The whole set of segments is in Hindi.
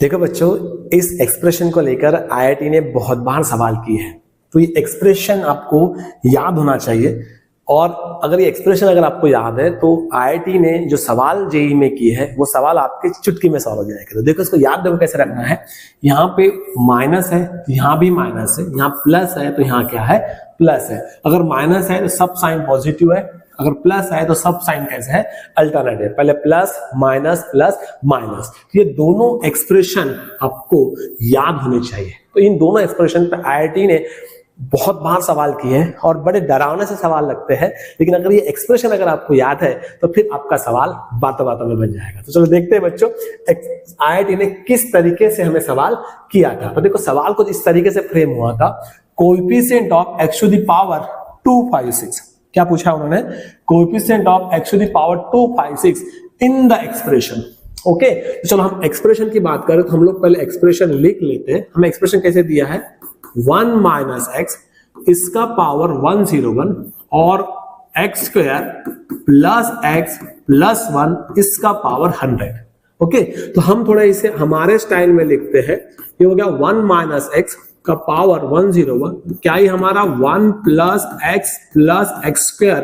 देखो बच्चों, इस एक्सप्रेशन को लेकर आईआईटी ने बहुत बार सवाल किए हैं, तो ये एक्सप्रेशन आपको याद होना चाहिए। और अगर ये एक्सप्रेशन अगर आपको याद है तो आईआईटी ने जो सवाल जेईई में किए हैं वो सवाल आपके चुटकी में सॉल्व हो जाएगा। तो देखो, इसको याद देखो कैसे रखना है। यहाँ पे माइनस है तो यहाँ भी माइनस है, यहाँ प्लस है तो यहाँ क्या है, प्लस है। अगर माइनस है तो सब साइन पॉजिटिव है, अगर प्लस है तो सब साइन कैसे है, अल्टरनेटिव। पहले प्लस माइनस प्लस माइनस, ये दोनों एक्सप्रेशन आपको याद होने चाहिए। तो इन दोनों एक्सप्रेशन पे आईआईटी ने बहुत बार सवाल किए हैं और बड़े डरावने से सवाल लगते हैं, लेकिन अगर ये एक्सप्रेशन अगर आपको याद है तो फिर आपका सवाल बातों बातों में बन जाएगा। तो चलो देखते हैं बच्चों, आईआईटी ने किस तरीके से हमें सवाल किया था। तो देखो, सवाल कुछ इस तरीके से फ्रेम हुआ था, coefficient of x to the power 256। क्या पूछा उन्होंने, coefficient of x to the power 256 in the expression. Okay, तो चलो हम एक्सप्रेशन की बात करें तो हम लोग पहले एक्सप्रेशन लिख लेते हैं। हमें एक्सप्रेशन कैसे दिया है, 1 माइनस एक्स इसका पावर 101 और x square plus x plus 1 इसका पावर 100। ओके, तो हम थोड़ा इसे हमारे स्टाइल में लिखते हैं। ये हो गया 1 माइनस एक्स का पावर 101, क्या ही हमारा 1 प्लस एक्स स्क्वायर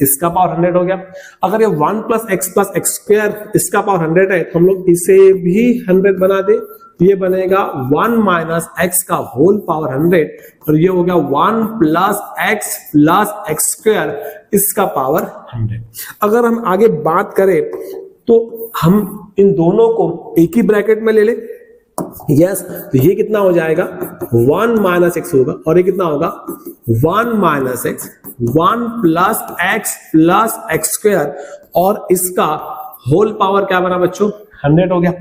इसका पावर 100 हो गया। अगर ये 1 प्लस एक्स स्क्वायर इसका पावर 100 है तो हम लोग इसे भी 100 बना दे, ये बनेगा 1 माइनस एक्स का होल पावर 100 और ये हो गया 1 प्लस एक्स स्क्वायर इसका पावर 100। अगर हम आगे बात करें तो हम इन दोनों को एक ही ब्रैकेट में ले ले। यस, तो ये कितना हो जाएगा, 1 माइनस एक्स होगा और ये कितना होगा 1 minus x 1 plus x square और इसका होल पावर क्या बना बच्चों, 100 हो गया।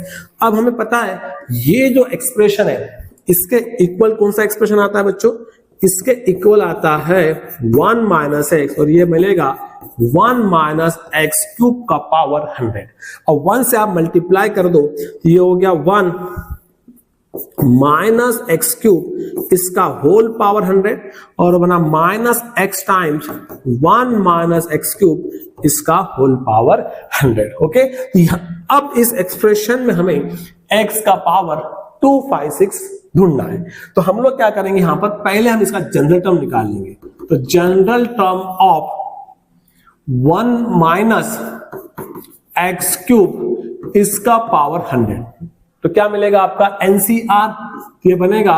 अब हमें पता है ये जो एक्सप्रेशन है इसके इक्वल कौन सा एक्सप्रेशन आता है बच्चों, इसके इक्वल आता है 1 माइनस एक्स और ये मिलेगा 1 माइनस एक्स क्यूब का पावर 100। और 1 से आप मल्टीप्लाई कर दो, ये हो गया 1 माइनस एक्स क्यूब इसका होल पावर 100 और बना minus x times 1 minus x cube इसका होल पावर 100। ओके, अब इस एक्सप्रेशन में हमें x का पावर 256 ढूंढना है। तो हम लोग क्या करेंगे, यहां पर पहले हम इसका जनरल टर्म निकाल लेंगे। तो general term of 1 minus x cube इसका पावर 100, तो क्या मिलेगा आपका NCR, ये बनेगा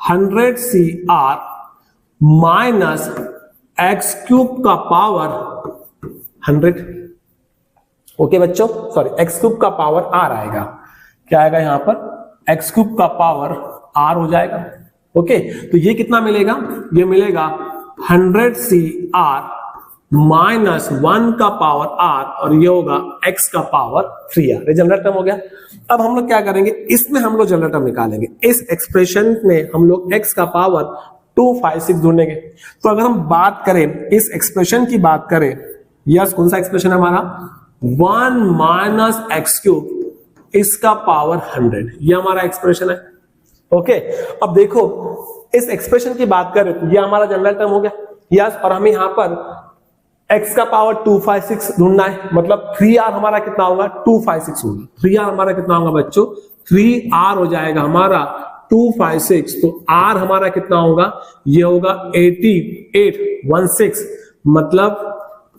100 CR माइनस एक्स क्यूब का पावर 100। ओके बच्चों, सॉरी, एक्स क्यूब का पावर R आएगा। क्या आएगा यहां पर, एक्स क्यूब का पावर R हो जाएगा। ओके, तो ये कितना मिलेगा, ये मिलेगा 100 CR माइनस 1 का पावर R और ये होगा x का पावर 3R। ये जनरल टर्म हो गया। अब हम लोग क्या करेंगे, इसमें हम लोग जनरल टर्म निकालेंगे। इस एक्सप्रेशन में हम लोग x का पावर 256 ढूंढेंगे। तो अगर हम बात करें इस एक्सप्रेशन की बात करें, यस, कौन सा एक्सप्रेशन है हमारा, 1 माइनस एक्स क्यूब इसका पावर 100, ये हमारा एक्सप्रेशन है। ओके, अब देखो इस एक्सप्रेशन की बात करें तो ये हमारा जनरल टर्म हो गया। यस, और हमें यहां पर x का पावर 256 ढूंढना है, मतलब 3R हमारा कितना होगा, 256 होगा। 3R हमारा कितना होगा बच्चों, 3R हो जाएगा हमारा 256। तो R हमारा कितना होगा, ये होगा 8816, मतलब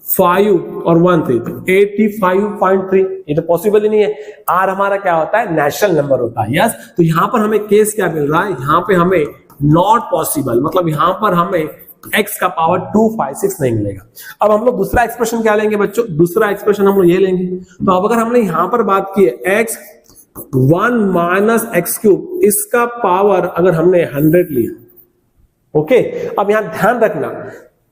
5 और 1 3, तो 85.3। ये तो पॉसिबल ही नहीं है। R हमारा क्या होता है, नेचुरल नंबर होता है। यस, तो यहां पर हमें केस क्या मिल रहा है, यहां पे हमें नॉट पॉसिबल, मतलब यहां पर हमें x का पावर 256 नहीं मिलेगा। अब हम लोग दूसरा एक्सप्रेशन क्या लेंगे बच्चों, दूसरा एक्सप्रेशन हम लोग ये लेंगे। तो अब अगर हमने यहां पर बात की है x 1 माइनस एक्स क्यूब इसका पावर अगर हमने 100 लिया, ओके, अब यहां ध्यान रखना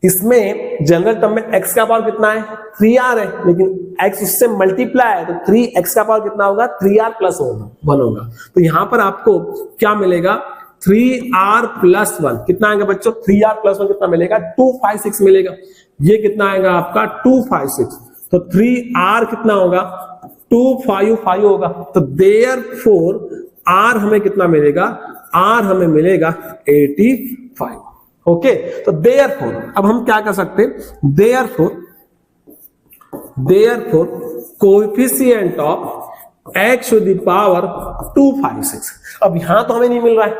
इसमें जनरल टर्म में x का पावर कितना है, 3R है, लेकिन x उससे मल्टीप्लाई है तो 3x का पावर कितना होगा, 3R प्लस 1 होगा। तो यहां पर आपको क्या मिलेगा, 3R प्लस 1 कितना आएगा बच्चों, 3R प्लस 1 कितना मिलेगा, 256 मिलेगा। ये कितना आएगा आपका 256, तो 3R कितना होगा, 255 होगा। तो देयरफॉर R हमें कितना मिलेगा, R हमें मिलेगा 85। ओके, तो देयरफॉर अब हम क्या कर सकते हैं, therefore coefficient of x to the power 256। अब यहां तो हमें नहीं मिल रहा है,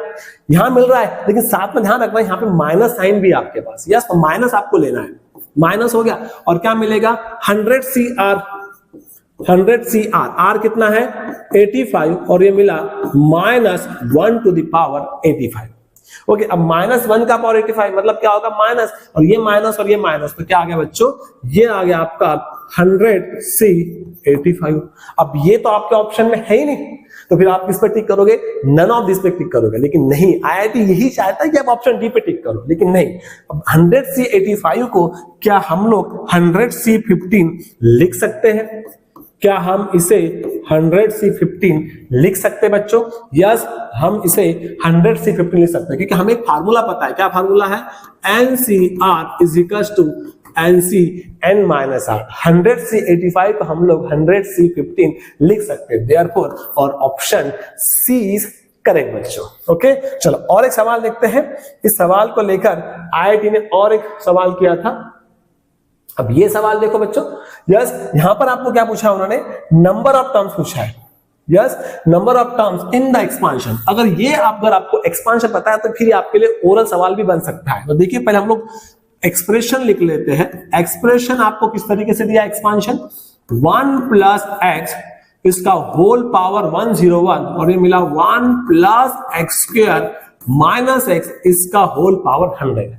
यहां मिल रहा है, लेकिन साथ में ध्यान रखना यहां पे माइनस साइन भी आपके पास। यस, तो माइनस आपको लेना है, माइनस हो गया और क्या मिलेगा 100 CR, R कितना है 85 और ये मिला -1 टू द पावर 85। ओके, अब -1 का पावर 85 मतलब क्या होगा माइनस, और ये माइनस और ये माइनस, तो क्या आ गया बच्चों, ये आ गया आपका 100C85। अब ये तो आपके ऑप्शन में है ही नहीं, तो फिर आप किस पे टिक करोगे, नन ऑफ दिस पे टिक करोगे। लेकिन नहीं, आईआईटी यही चाहता है कि आप ऑप्शन डी पे टिक करो, लेकिन नहीं। अब 100C85 को क्या हम लोग 100C15 लिख सकते हैं? क्या हम इसे 100C15 लिख सकते हैं बच्चों? यस, हम इसे 100C15 लिख सकते हैं, क्योंकि हमें एक फार्मूला पता है। क्या फार्मूला है? NCR is equals to NC(n-R). 100C85 को हम लोग 100C15 लिख सकते हैं, देयरफॉर और ऑप्शन सी इज करेक्ट बच्चों। ओके, चलो और एक सवाल देखते हैं। इस सवाल को लेकर आईआईटी ने और एक सवाल किया था। अब ये सवाल देखो बच्चों, यस, यहां पर आपको क्या पूछा उन्होंने, नंबर ऑफ टर्म्स पूछा है। Yes, number of terms in the expansion. अगर आपको एक्सपांशन पता है तो फिर आपके लिए ओरल सवाल भी बन सकता है। तो देखिए, पहले हम लोग एक्सप्रेशन लिख लेते हैं। एक्सप्रेशन आपको किस तरीके से दिया एक्सपांशन, 1 + x इसका होल पावर 101 और ये मिला 1 + x² - x इसका होल पावर 100।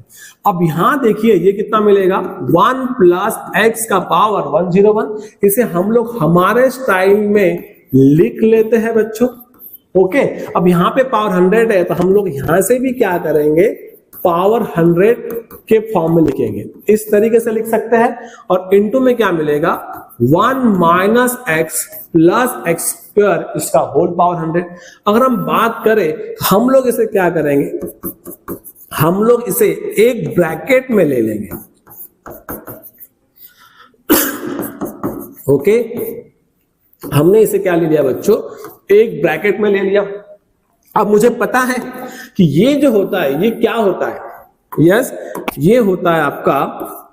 अब यहां देखिए ये कितना मिलेगा, 1 + x का पावर 101। इसे हम लोग हमारे स्टाइल में लिख लेते हैं बच्चों। ओके, अब यहां पे पावर 100 है, तो हम लोग यहां से भी क्या करेंगे, पावर 100 के फॉर्म में लिखेंगे। इस तरीके से लिख सकते हैं। और इनटू में क्या मिलेगा, 1 - x + x² इसका होल पावर 100। अगर हम बात करें तो हम लोग इसे क्या करेंगे, हम लोग इसे एक ब्रैकेट में ले लेंगे। ओके, हमने इसे क्या ले लिया बच्चों, एक ब्रैकेट में ले लिया। अब मुझे पता है कि ये जो होता है ये क्या होता है, यस, ये होता है आपका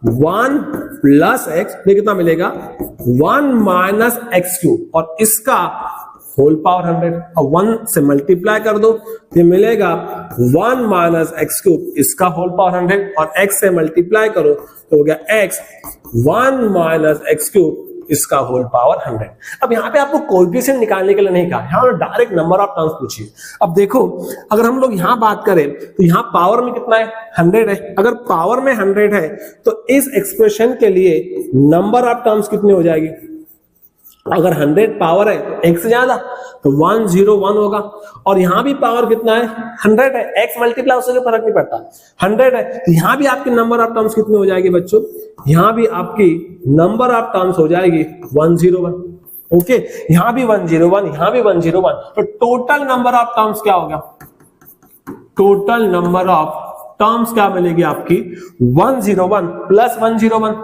1 + x, ये कितना मिलेगा 1 - x³ और इसका होल पावर 100 और 1 से मल्टीप्लाई कर दो, ये मिलेगा 1 - x³ इसका होल पावर 100 और x से मल्टीप्लाई करो तो हो गया x 1 - x³ इसका होल पावर 100। अब यहां पे आपको कोएफिशिएंट निकालने के लिए नहीं कहा, यहां डायरेक्ट नंबर ऑफ टर्म्स पूछिए। अब देखो, अगर हम लोग यहां बात करें तो यहां पावर में कितना है, 100 है। अगर पावर में 100 है तो इस एक्सप्रेशन के लिए नंबर ऑफ टर्म्स कितनी हो जाएगी, अगर 100 पावर है तो x से ज्यादा तो 101 होगा। और यहां भी पावर कितना है, 100 है, x मल्टीप्लाई उससे फर्क नहीं पड़ता, 100 है, तो यहां भी आपकी नंबर ऑफ टर्म्स कितनी हो जाएगी बच्चों, यहां भी आपकी नंबर ऑफ टर्म्स हो जाएगी 101। ओके, यहां भी 101, यहां भी 101, तो टोटल नंबर ऑफ टर्म्स क्या हो गया, टोटल नंबर ऑफ टर्म्स क्या मिलेगी आपकी 101 + 101,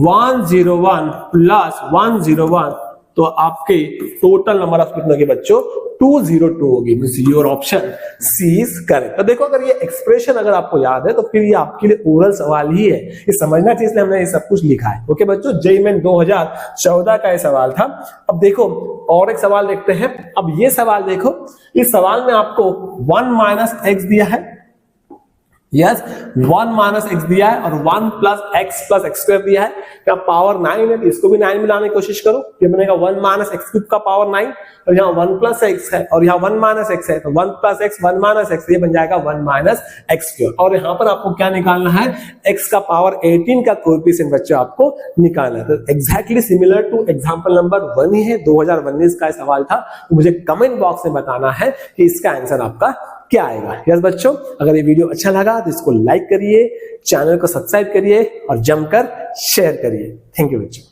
101 + 101, तो आपके टोटल नंबर ऑफ कितने होगी बच्चों, 202 होगी। Your option C is correct. तो देखो, अगर ये एक्सप्रेशन अगर आपको याद है तो फिर ये आपके लिए ओरल सवाल ही है, ये समझना चाहिए, इसलिए हमने ये सब कुछ लिखा है। ओके बच्चों, जेईई मेन 2014 का ये सवाल था। अब देखो और एक सवाल देखते हैं। अब ये सवाल देखो, इस सवाल में आपको 1 - x दिया है, यस, 1 - x दिया है और 1 + x + x² दिया है। क्या पावर 9 है, इसको भी 9 में लाने की कोशिश करो, ये बनेगा 1 - x³ का पावर 9 और यहाँ 1 + x है और यहाँ 1 - x है, तो 1 + x 1 - x, ये बन जाएगा 1 - x²। और यहाँ पर आपको क्या निकालना है, x का पावर 18 का कोएफिशिएंट बच्चों आपको निकालना है। तो exactly similar to example number 1 ही है, 2019 का सवाल था। तो मुझे कमेंट बॉक्स में बताना है कि इसका आंसर आपका क्या आएगा। यस बच्चों, अगर ये वीडियो अच्छा लगा तो इसको लाइक करिए, चैनल को सब्सक्राइब करिए और जमकर शेयर करिए। थैंक यू बच्चों।